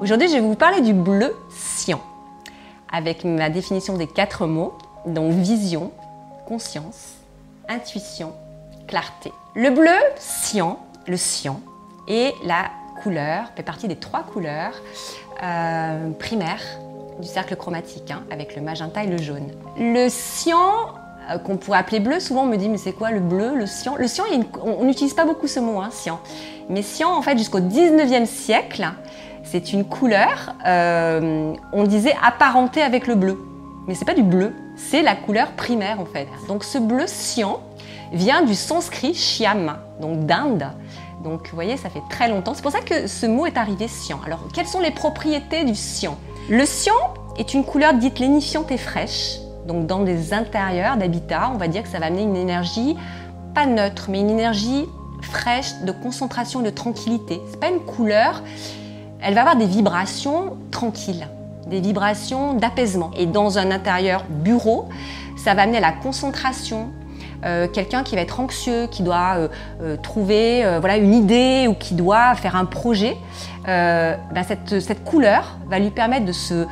Aujourd'hui, je vais vous parler du bleu cyan, avec ma définition des 4 mots, donc vision, conscience, intuition, clarté. Le bleu cyan, le cyan, est la couleur, fait partie des 3 couleurs primaires du cercle chromatique, avec le magenta et le jaune. Le cyan, qu'on pourrait appeler bleu, souvent on me dit mais c'est quoi le bleu, le cyan? Le cyan, on n'utilise pas beaucoup ce mot, cyan. Mais cyan, en fait, jusqu'au 19e siècle, c'est une couleur, on disait apparentée avec le bleu. Mais c'est pas du bleu, c'est la couleur primaire en fait. Donc ce bleu cyan vient du sanskrit shyam, donc d'Inde. Donc vous voyez, ça fait très longtemps. C'est pour ça que ce mot est arrivé cyan. Alors, quelles sont les propriétés du cyan? Le cyan est une couleur dite lénifiante et fraîche. Donc dans des intérieurs d'habitat, on va dire que ça va amener une énergie, pas neutre, mais une énergie fraîche, de concentration et de tranquillité. C'est pas une couleur, elle va avoir des vibrations tranquilles, des vibrations d'apaisement. Et dans un intérieur bureau, ça va amener à la concentration. Quelqu'un qui va être anxieux, qui doit trouver une idée ou qui doit faire un projet, cette couleur va lui permettre de se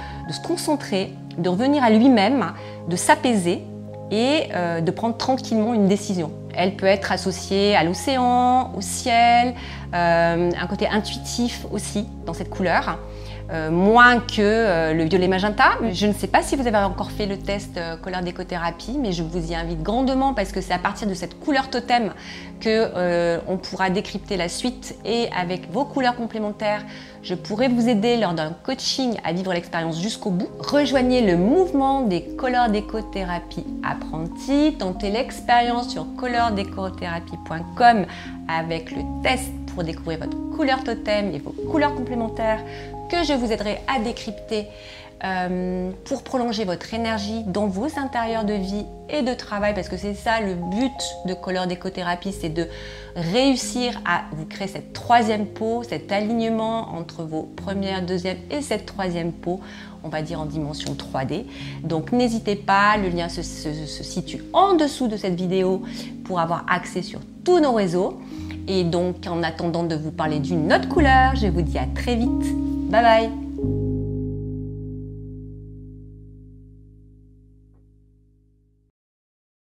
concentrer, de revenir à lui-même, de s'apaiser et de prendre tranquillement une décision. Elle peut être associée à l'océan, au ciel, un côté intuitif aussi dans cette couleur. Moins que le violet magenta. Je ne sais pas si vous avez encore fait le test couleur d'écothérapie, mais je vous y invite grandement parce que c'est à partir de cette couleur totem que on pourra décrypter la suite, et avec vos couleurs complémentaires, je pourrai vous aider lors d'un coaching à vivre l'expérience jusqu'au bout. Rejoignez le mouvement des couleurs d'écothérapie apprentis, tentez l'expérience sur couleursdécothérapie.com avec le test pour découvrir votre couleur totem et vos couleurs complémentaires que je vous aiderai à décrypter pour prolonger votre énergie dans vos intérieurs de vie et de travail, parce que c'est ça le but de Couleurs d'écothérapie, c'est de réussir à vous créer cette 3e peau, cet alignement entre vos premières, 2e et cette 3e peau, on va dire en dimension 3D. Donc n'hésitez pas, le lien se situe en dessous de cette vidéo pour avoir accès sur tous nos réseaux. Et donc en attendant de vous parler d'une autre couleur, je vous dis à très vite. Bye bye!